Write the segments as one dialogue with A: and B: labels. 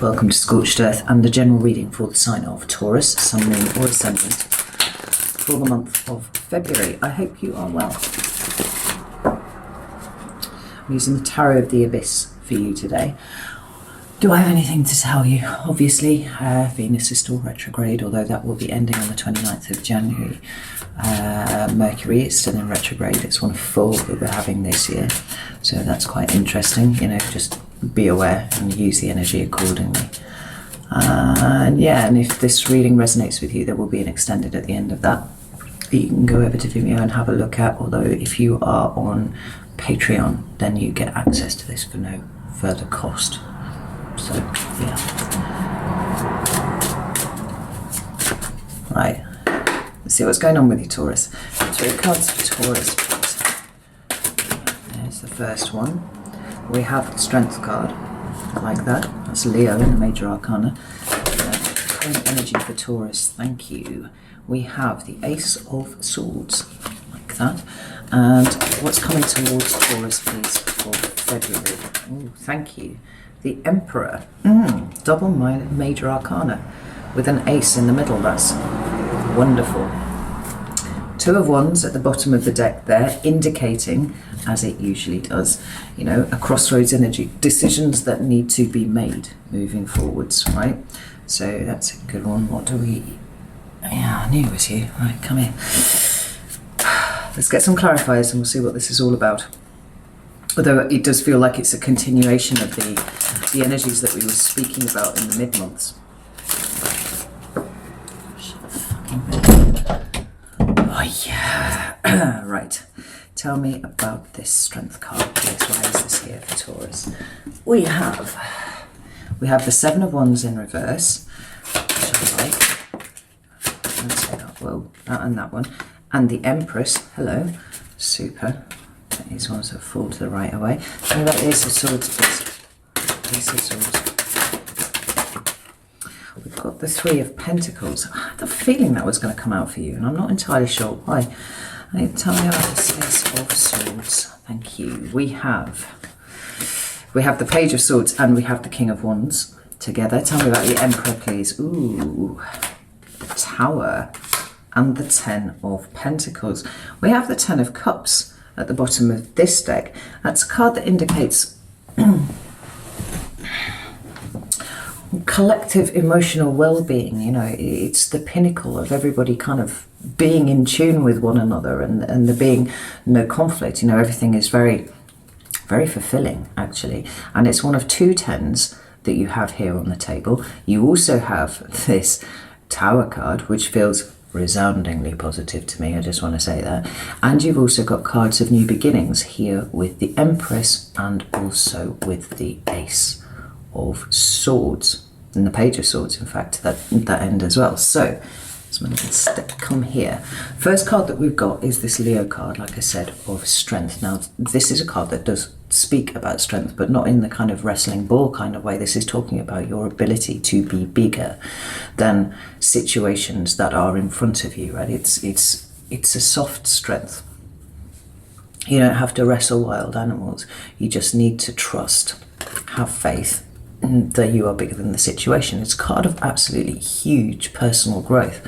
A: Welcome to Scorched Earth and the general reading for the sign of Taurus, Sun, Moon or Ascendant for the month of February. I hope you are well. I'm using the Tarot of the Abyss for you today. Do I have anything to tell you? Obviously, Venus is still retrograde, although that will be ending on the 29th of January. Mercury is still in retrograde. It's one of 4 that we're having this year. So that's quite interesting. You know, just be aware and use the energy accordingly. And yeah, and if this reading resonates with you, there will be an extended at the end of that you can go over to Vimeo and have a look at. Although if you are on Patreon, then you get access to this for no further cost. So, yeah. Right. Let's see what's going on with you, Taurus. 3 cards for Taurus, please. There's the first one. We have the Strength card, like that. That's Leo in the Major Arcana. Current energy for Taurus, thank you. We have the Ace of Swords, like that. And what's coming towards Taurus, please, for February? Oh, thank you. The Emperor, double Major Arcana with an ace in the middle. That's wonderful. 2 of Wands at the bottom of the deck there, indicating, as it usually does, you know, a crossroads energy, decisions that need to be made moving forwards, right? So that's a good one. What do we... Yeah, I knew it was you. Right, come here. Let's get some clarifiers and we'll see what this is all about. Although it does feel like it's a continuation of the energies that we were speaking about in the mid-months. Oh yeah. Right. Tell me about this Strength card, please. Why is this here for Taurus? We have the 7 of Wands in reverse, which I like. Let's say that. Well, that and that one. And the Empress. Hello. Super. These ones that fall to the right away. Tell me about the Ace of Swords, please. Ace of Swords. We've got the 3 of Pentacles. I had a feeling that was going to come out for you, and I'm not entirely sure why. Tell me about this Ace of Swords. Thank you. We have the Page of Swords and we have the King of Wands together. Tell me about the Emperor, please. Ooh, the Tower and the 10 of Pentacles. We have the 10 of Cups at the bottom of this deck. That's a card that indicates collective emotional well-being. You know, it's the pinnacle of everybody kind of being in tune with one another, and there being no conflict. You know, everything is very, very fulfilling, actually. And it's one of 2 10s that you have here on the table. You also have this Tower card, which feels resoundingly positive to me. I just want to say that. And you've also got cards of New Beginnings here with the Empress and also with the Ace of Swords and the Page of Swords, in fact, that end as well. So let's come here. First card that we've got is this Leo card, like I said, of Strength. Now, this is a card that does speak about strength, but not in the kind of wrestling ball kind of way. This is talking about your ability to be bigger than situations that are in front of you, right? It's a soft strength. You don't have to wrestle wild animals. You just need to trust, have faith that you are bigger than the situation. It's a card of absolutely huge personal growth.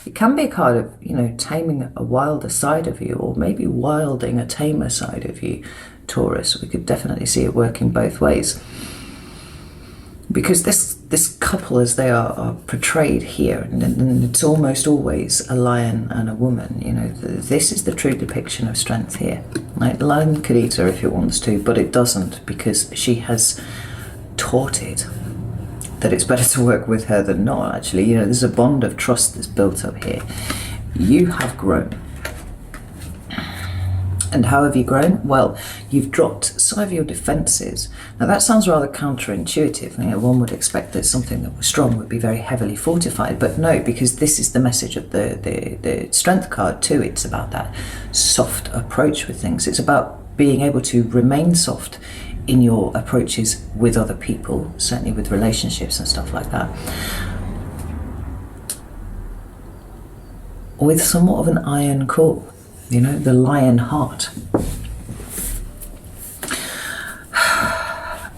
A: It can be a card of, you know, taming a wilder side of you, or maybe wilding a tamer side of you, Taurus. We could definitely see it working both ways. Because this couple, as they are portrayed here, and it's almost always a lion and a woman, you know, this is the true depiction of strength here. Like, the lion could eat her if it wants to, but it doesn't, because she has taught it that it's better to work with her than not, actually. You know, there's a bond of trust that's built up here. You have grown. And how have you grown? Well, you've dropped some of your defences. Now, that sounds rather counterintuitive. You know, one would expect that something that was strong would be very heavily fortified, but no, because this is the message of the Strength card too. It's about that soft approach with things. It's about being able to remain soft in your approaches with other people, certainly with relationships and stuff like that, with somewhat of an iron core. You know, the lion heart.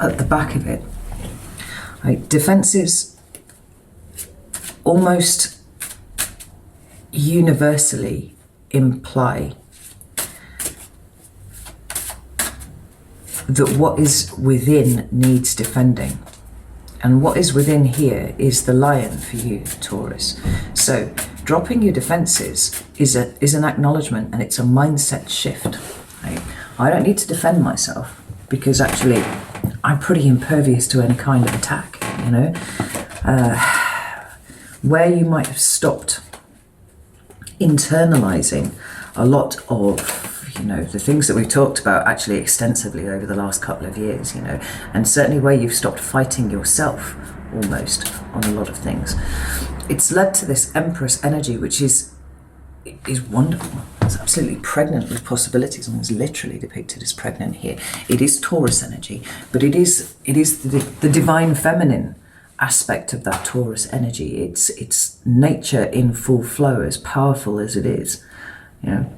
A: At the back of it, Right? Defenses almost universally imply that what is within needs defending. And what is within here is the lion for you, Taurus. So dropping your defenses is an acknowledgement, and it's a mindset shift. Right? I don't need to defend myself because actually I'm pretty impervious to any kind of attack, you know. Where you might have stopped internalizing a lot of, you know, the things that we've talked about actually extensively over the last couple of years, you know, and certainly where you've stopped fighting yourself almost on a lot of things, it's led to this Empress energy, which is wonderful. It's absolutely pregnant with possibilities, and it's literally depicted as pregnant here. It is Taurus energy, but it is the divine feminine aspect of that Taurus energy. It's nature in full flow, as powerful as it is, you know.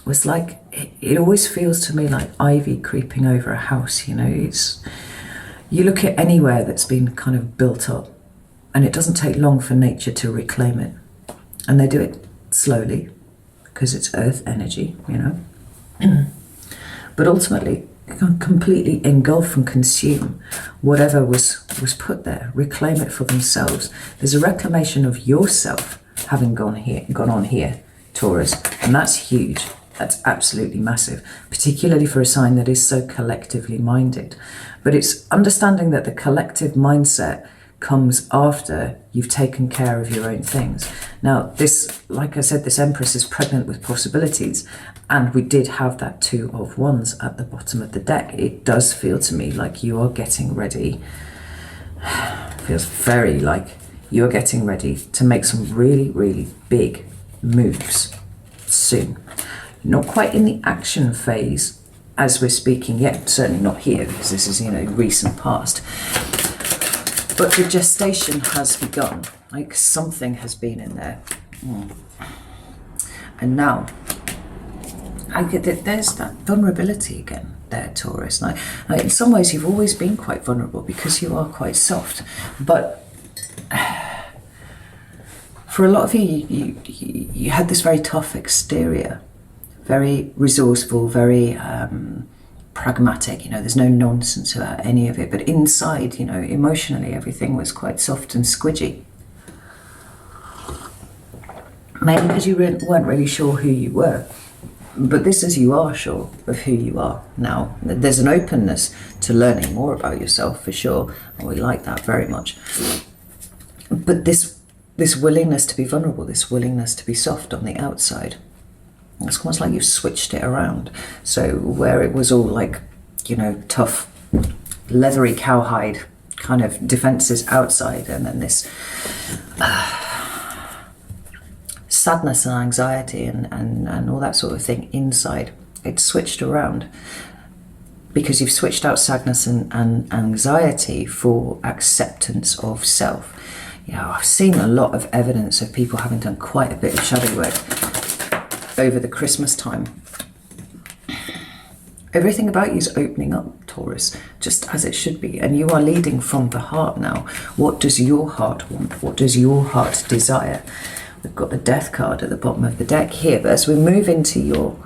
A: It's like, it always feels to me like ivy creeping over a house, you know. You look at anywhere that's been kind of built up, and it doesn't take long for nature to reclaim it, and they do it slowly because it's earth energy, you know. But ultimately it can completely engulf and consume whatever was put there, reclaim it for themselves. There's a reclamation of yourself having gone on here, Taurus, and that's huge. That's absolutely massive, particularly for a sign that is so collectively minded. But it's understanding that the collective mindset comes after you've taken care of your own things. Now, this, like I said, this Empress is pregnant with possibilities, and we did have that 2 of Wands at the bottom of the deck. It does feel to me like you are getting ready. Feels very like you're getting ready to make some really, really big moves soon. Not quite in the action phase as we're speaking yet, certainly not here, because this is, you know, recent past. But the gestation has begun, like something has been in there. And now, I get that there's that vulnerability again there, Taurus. Now, in some ways, you've always been quite vulnerable because you are quite soft. But for a lot of you had this very tough exterior, very resourceful, very pragmatic, you know, there's no nonsense about any of it, but inside, you know, emotionally everything was quite soft and squidgy. Maybe because you weren't really sure who you were, but this is, you are sure of who you are now. There's an openness to learning more about yourself for sure, and we like that very much. But this willingness to be vulnerable, this willingness to be soft on the outside, it's almost like you've switched it around. So where it was all like, you know, tough, leathery cowhide kind of defenses outside, and then this sadness and anxiety and all that sort of thing inside, it's switched around. Because you've switched out sadness and anxiety for acceptance of self. You know, I've seen a lot of evidence of people having done quite a bit of shadow work over the Christmas time. Everything about you is opening up, Taurus, just as it should be, and you are leading from the heart now. What does your heart want? What does your heart desire? We've got the Death card at the bottom of the deck here, but as we move into your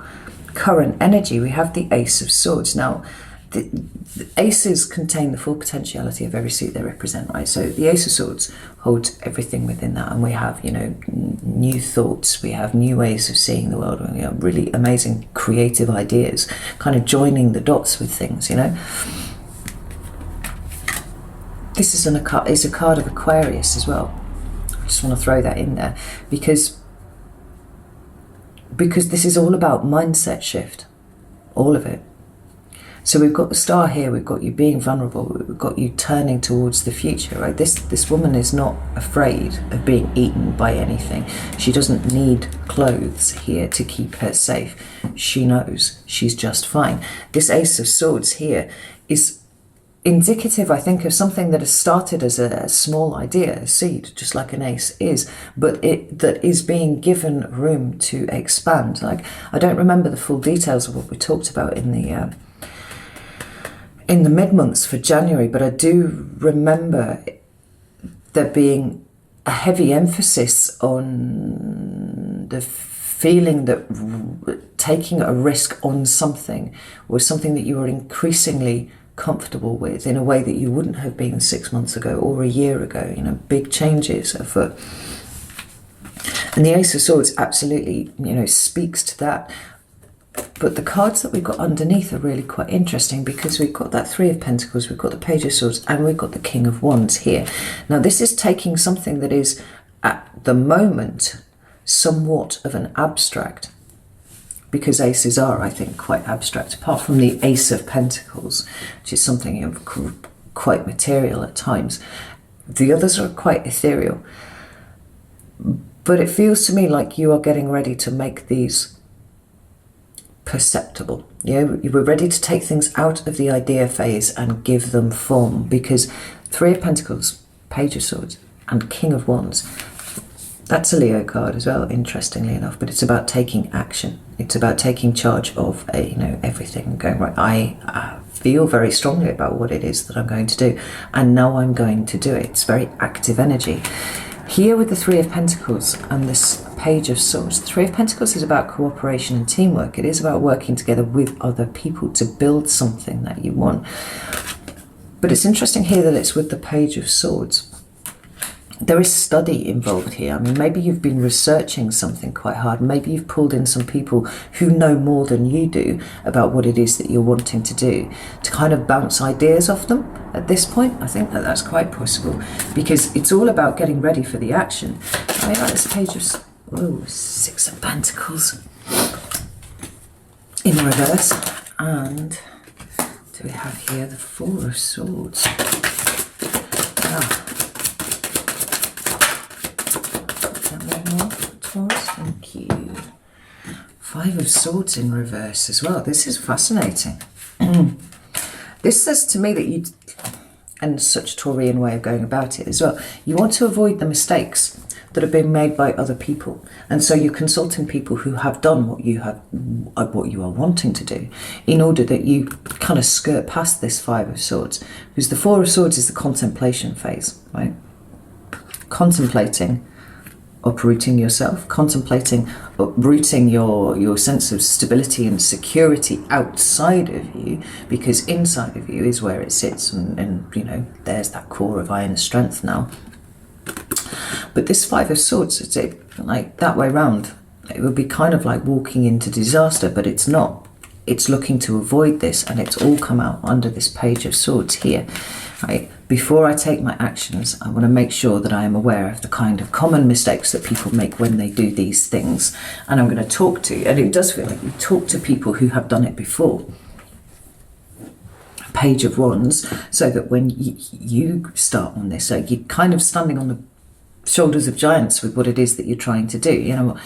A: current energy, we have the Ace of Swords. Now, the aces contain the full potentiality of every suit they represent, right? So the Ace of Swords holds everything within that, and we have, you know, new thoughts, we have new ways of seeing the world, you know, really amazing creative ideas, kind of joining the dots with things, you know. This is a card of Aquarius as well. I just want to throw that in there because this is all about mindset shift, all of it. So we've got the Star here, we've got you being vulnerable, we've got you turning towards the future, right? This woman is not afraid of being eaten by anything. She doesn't need clothes here to keep her safe. She knows she's just fine. This Ace of Swords here is indicative, I think, of something that has started as a small idea, a seed, just like an ace is, but that is being given room to expand. Like, I don't remember the full details of what we talked about in in the mid-months for January, but I do remember there being a heavy emphasis on the feeling that taking a risk on something was something that you were increasingly comfortable with in a way that you wouldn't have been 6 months ago or a year ago. You know, big changes afoot. And the Ace of Swords absolutely, you know, speaks to that. But the cards that we've got underneath are really quite interesting, because we've got that Three of Pentacles, we've got the Page of Swords, and we've got the King of Wands here. Now, this is taking something that is, at the moment, somewhat of an abstract, because aces are, I think, quite abstract, apart from the Ace of Pentacles, which is something quite material at times. The others are quite ethereal. But it feels to me like you are getting ready to make these perceptible. You were ready to take things out of the idea phase and give them form, because Three of Pentacles, Page of Swords, and King of Wands, that's a Leo card as well, interestingly enough, but it's about taking action. It's about taking charge of everything and going, right, I feel very strongly about what it is that I'm going to do, and now I'm going to do it. It's very active energy. Here with the Three of Pentacles and this Page of Swords, the Three of Pentacles is about cooperation and teamwork. It is about working together with other people to build something that you want. But it's interesting here that it's with the Page of Swords. There is study involved here. I mean, maybe you've been researching something quite hard. Maybe you've pulled in some people who know more than you do about what it is that you're wanting to do, to kind of bounce ideas off them at this point. I think that that's quite possible, because it's all about getting ready for the action. I mean, like this Page of Six of Pentacles in reverse. And do we have here the Four of Swords? Taurus, thank you. Five of Swords in reverse as well. This is fascinating. This says to me that you, and such a Taurian way of going about it as well, you want to avoid the mistakes that have been made by other people, and so you're consulting people who have done what you are wanting to do, in order that you kind of skirt past this Five of Swords, because the Four of Swords is the contemplation phase, right? Contemplating uprooting yourself, contemplating uprooting your sense of stability and security outside of you, because inside of you is where it sits, and you know, there's that core of iron strength now. But this Five of Swords, it's like that way round. It would be kind of like walking into disaster, but it's not. It's looking to avoid this, and it's all come out under this Page of Swords here. Right? Before I take my actions, I want to make sure that I am aware of the kind of common mistakes that people make when they do these things. And I'm going to talk to, and it does feel like you talk to people who have done it before. Page of Wands, so that when you start on this, you're kind of standing on the shoulders of giants with what it is that you're trying to do. You know,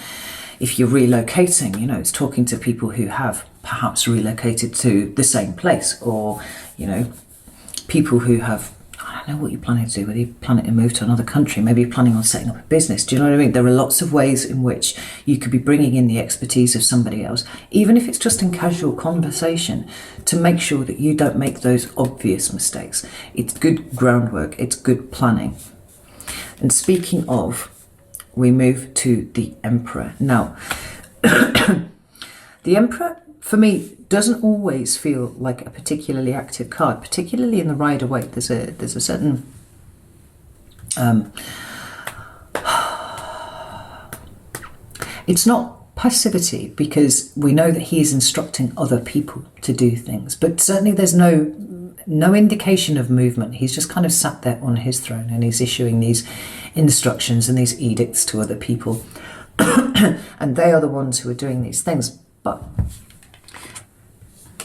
A: if you're relocating, you know, it's talking to people who have perhaps relocated to the same place, or, you know, people who have, I don't know what you're planning to do, whether you're planning to move to another country, maybe you're planning on setting up a business. Do you know what I mean? There are lots of ways in which you could be bringing in the expertise of somebody else, even if it's just in casual conversation, to make sure that you don't make those obvious mistakes. It's good groundwork, it's good planning. And speaking of, we move to the Emperor. Now, the Emperor, for me, doesn't always feel like a particularly active card, particularly in the Rider-Waite. There's a certain it's not passivity, because we know that he is instructing other people to do things, but certainly there's no indication of movement. He's just kind of sat there on his throne, and he's issuing these instructions and these edicts to other people, and they are the ones who are doing these things. But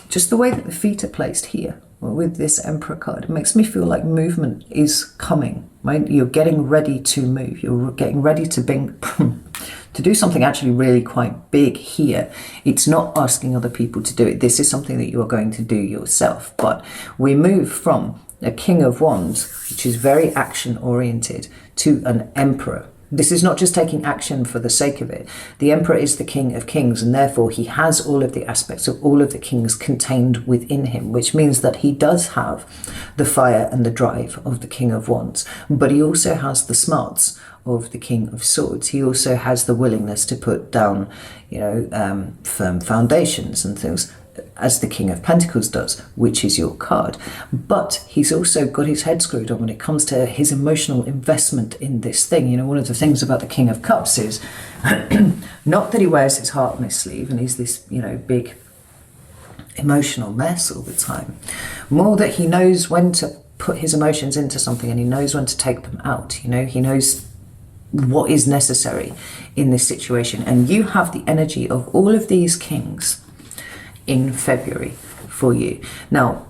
A: just the way that the feet are placed here with this Emperor card, it makes me feel like movement is coming, right? You're getting ready to move. You're getting ready to to do something actually really quite big here. It's not asking other people to do it. This is something that you are going to do yourself. But we move from a King of Wands, which is very action oriented, to an Emperor, This is not just taking action for the sake of it. The Emperor is the King of Kings, and therefore he has all of the aspects of all of the kings contained within him, which means that he does have the fire and the drive of the King of Wands, but he also has the smarts of the King of Swords. He also has the willingness to put down, firm foundations and things, as the King of Pentacles does, which is your card. But he's also got his head screwed on when it comes to his emotional investment in this thing. One of the things about the King of Cups is not that he wears his heart on his sleeve and he's this, big emotional mess all the time. More that he knows when to put his emotions into something and he knows when to take them out. He knows what is necessary in this situation. And you have the energy of all of these kings in February for you. Now,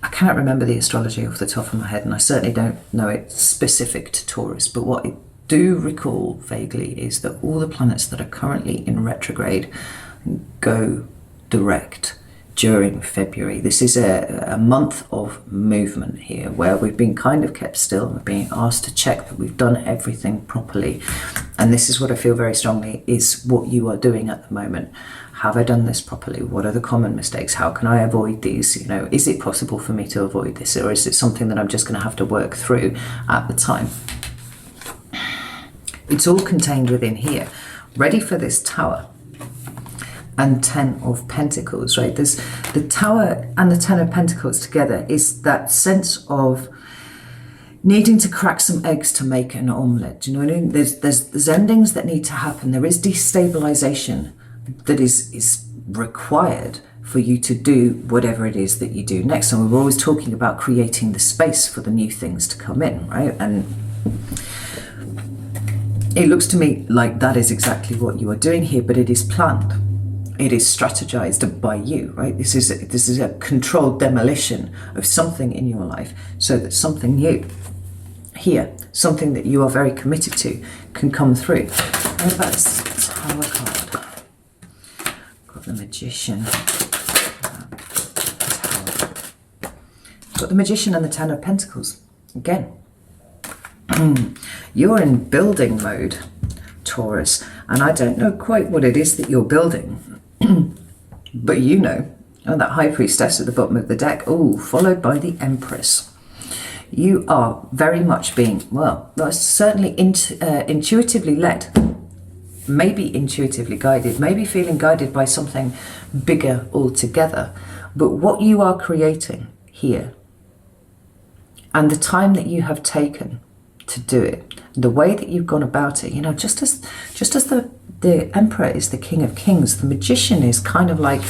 A: I cannot remember the astrology off the top of my head, and I certainly don't know it specific to Taurus, but what I do recall vaguely is that all the planets that are currently in retrograde go direct during February. This is a month of movement here where we've been kind of kept still and we're being asked to check that we've done everything properly. And this is what I feel very strongly is what you are doing at the moment. Have I done this properly? What are the common mistakes? How can I avoid these? Is it possible for me to avoid this, or is it something that I'm just going to have to work through at the time? It's all contained within here, ready for this Tower and 10 of Pentacles, right? There's the Tower and the 10 of Pentacles together is that sense of needing to crack some eggs to make an omelette. Do you know what I mean? There's endings that need to happen. There is destabilization that is required for you to do whatever it is that you do next. And we're always talking about creating the space for the new things to come in, right? And it looks to me like that is exactly what you are doing here, but it is planned. It is strategized by you, right? This is a controlled demolition of something in your life so that something new here, something that you are very committed to, can come through. What about this Tower card? The Magician. Got the Magician and the 10 of Pentacles. Again, you're in building mode, Taurus, and I don't know quite what it is that you're building, but that High Priestess at the bottom of the deck, followed by the Empress. You are very much being, certainly intuitively led. Maybe intuitively guided, maybe feeling guided by something bigger altogether. But what you are creating here and the time that you have taken to do it, the way that you've gone about it, just as the Emperor is the King of Kings, the Magician is kind of like,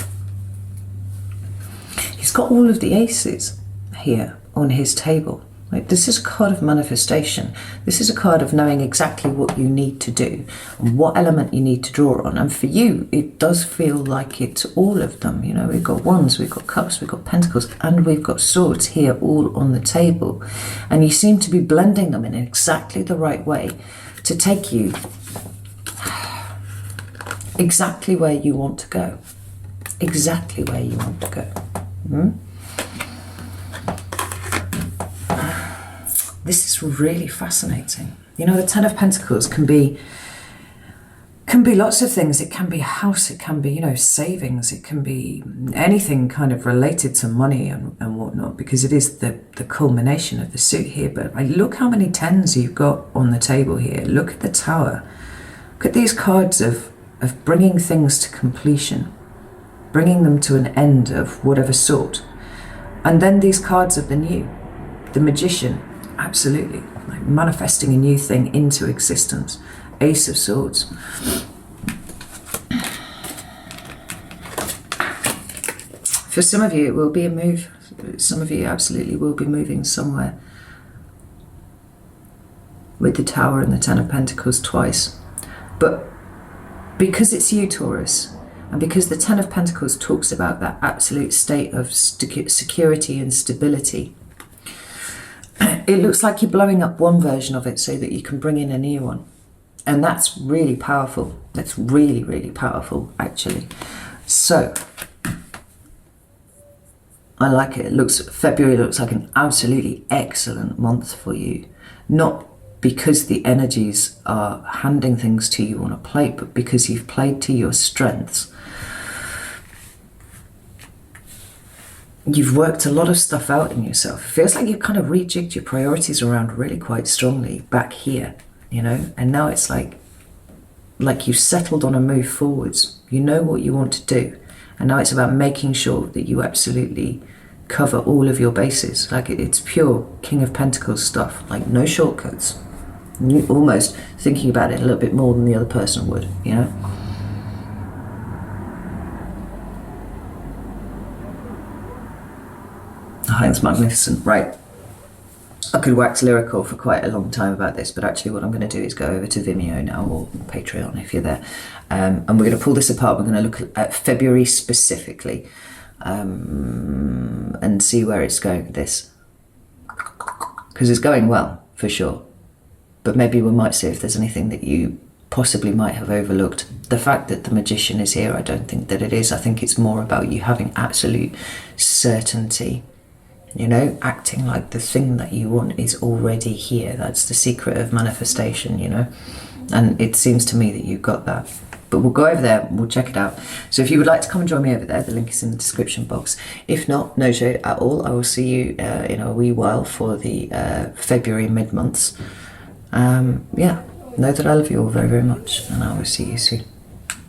A: he's got all of the aces here on his table. Like, this is a card of manifestation. This is a card of knowing exactly what you need to do and what element you need to draw on. And for you, it does feel like it's all of them. We've got Wands, we've got Cups, we've got Pentacles, and we've got Swords here all on the table. And you seem to be blending them in exactly the right way to take you exactly where you want to go. Exactly where you want to go. This is really fascinating. The 10 of Pentacles can be lots of things. It can be a house, it can be, savings, it can be anything kind of related to money and whatnot, because it is the culmination of the suit here. But look how many 10s you've got on the table here. Look at the Tower. Look at these cards of bringing things to completion, bringing them to an end of whatever sort. And then these cards of the new, the Magician, absolutely, like manifesting a new thing into existence. Ace of Swords. For some of you, it will be a move. Some of you absolutely will be moving somewhere. With the Tower and the 10 of Pentacles twice. But because it's you, Taurus, and because the 10 of Pentacles talks about that absolute state of security and stability, it looks like you're blowing up one version of it so that you can bring in a new one. And that's really powerful. That's really, really powerful, actually. So, I like it. February looks like an absolutely excellent month for you. Not because the energies are handing things to you on a plate, but because you've played to your strengths. You've worked a lot of stuff out in yourself. It feels like you've kind of rejigged your priorities around really quite strongly back here, you know, and now it's like you've settled on a move forwards. You know what you want to do, and now it's about making sure that you absolutely cover all of your bases. Like it's pure King of Pentacles stuff, like no shortcuts. You almost thinking about it a little bit more than the other person would, you know. I think it's magnificent. Right, I could wax lyrical for quite a long time about this, but actually what I'm going to do is go over to Vimeo now, or Patreon if you're there, and we're going to pull this apart. We're going to look at February specifically, and see where it's going with this, because it's going well for sure, but maybe we might see if there's anything that you possibly might have overlooked. The fact that the Magician is here, I don't think that it is. I think it's more about you having absolute certainty, you know, acting like the thing that you want is already here. That's the secret of manifestation, you know, and it seems to me that you've got that. But we'll go over there, we'll check it out. So if you would like to come and join me over there, the link is in the description box. If not, no shade at all. I will see you in a wee while for the February mid-months. Yeah, know that I love you all very, very much, and I will see you soon.